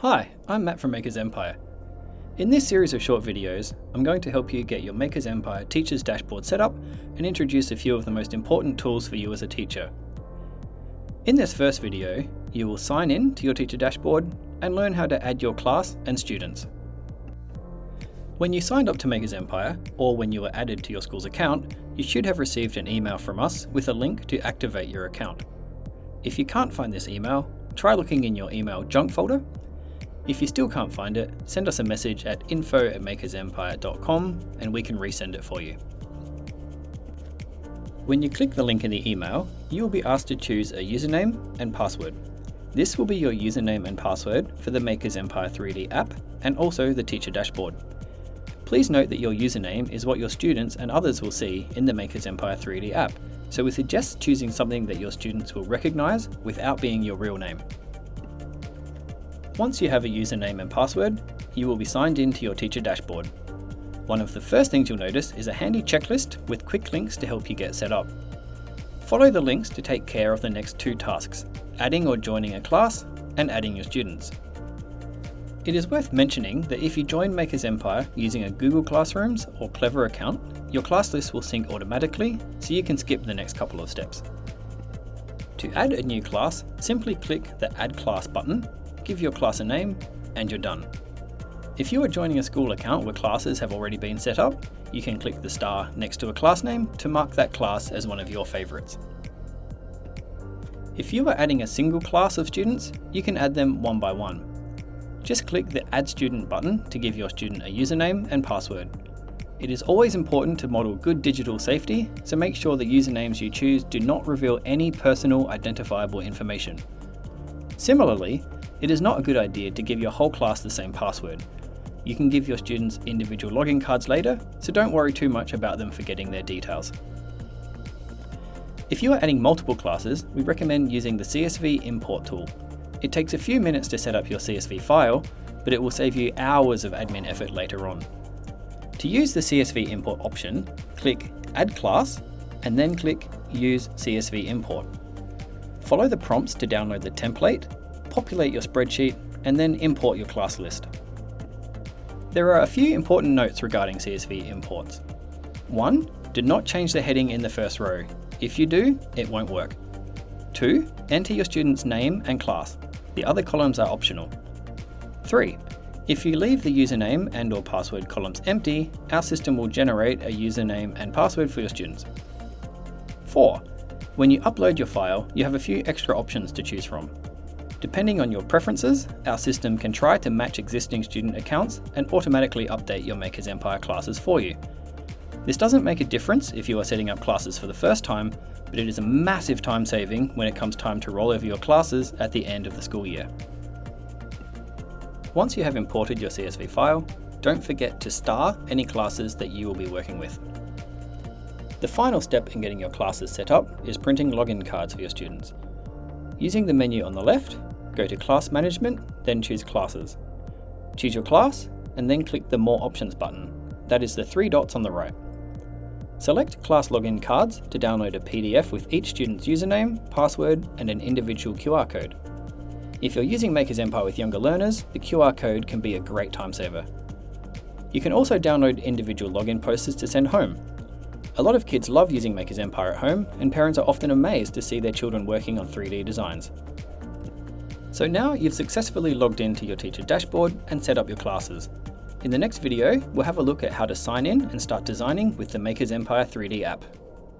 Hi, I'm Matt from Maker's Empire. In this series of short videos, I'm going to help you get your Maker's Empire Teacher's Dashboard set up and introduce a few of the most important tools for you as a teacher. In this first video, you will sign in to your teacher dashboard and learn how to add your class and students. When you signed up to Maker's Empire, or when you were added to your school's account, you should have received an email from us with a link to activate your account. If you can't find this email, try looking in your email junk folder. If you still can't find it, send us a message at info@makersempire.com and we can resend it for you. When you click the link in the email, you will be asked to choose a username and password. This will be your username and password for the Maker's Empire 3D app and also the teacher dashboard. Please note that your username is what your students and others will see in the Maker's Empire 3D app, so we suggest choosing something that your students will recognize without being your real name. Once you have a username and password, you will be signed in to your teacher dashboard. One of the first things you'll notice is a handy checklist with quick links to help you get set up. Follow the links to take care of the next two tasks, adding or joining a class and adding your students. It is worth mentioning that if you join Maker's Empire using a Google Classrooms or Clever account, your class list will sync automatically, so you can skip the next couple of steps. To add a new class, simply click the Add Class button, give your class a name, and you're done. If you are joining a school account where classes have already been set up, you can click the star next to a class name to mark that class as one of your favorites. If you are adding a single class of students, you can add them one by one. Just click the Add Student button to give your student a username and password. It is always important to model good digital safety, so make sure the usernames you choose do not reveal any personal identifiable information. Similarly, it is not a good idea to give your whole class the same password. You can give your students individual login cards later, so don't worry too much about them forgetting their details. If you are adding multiple classes, we recommend using the CSV Import tool. It takes a few minutes to set up your CSV file, but it will save you hours of admin effort later on. To use the CSV Import option, click Add Class and then click Use CSV Import. Follow the prompts to download the template, populate your spreadsheet, and then import your class list. There are a few important notes regarding CSV imports. 1. Do not change the heading in the first row. If you do, it won't work. 2. Enter your student's name and class. The other columns are optional. 3. If you leave the username and/or password columns empty, our system will generate a username and password for your students. 4. When you upload your file, you have a few extra options to choose from. Depending on your preferences, our system can try to match existing student accounts and automatically update your Maker's Empire classes for you. This doesn't make a difference if you are setting up classes for the first time, but it is a massive time saving when it comes time to roll over your classes at the end of the school year. Once you have imported your CSV file, don't forget to star any classes that you will be working with. The final step in getting your classes set up is printing login cards for your students. Using the menu on the left, go to Class Management, then choose Classes. Choose your class, and then click the More Options button. That is the 3 dots on the right. Select Class Login Cards to download a PDF with each student's username, password, and an individual QR code. If you're using Maker's Empire with younger learners, the QR code can be a great time saver. You can also download individual login posters to send home. A lot of kids love using Maker's Empire at home, and parents are often amazed to see their children working on 3D designs. So now you've successfully logged into your teacher dashboard and set up your classes. In the next video, we'll have a look at how to sign in and start designing with the Maker's Empire 3D app.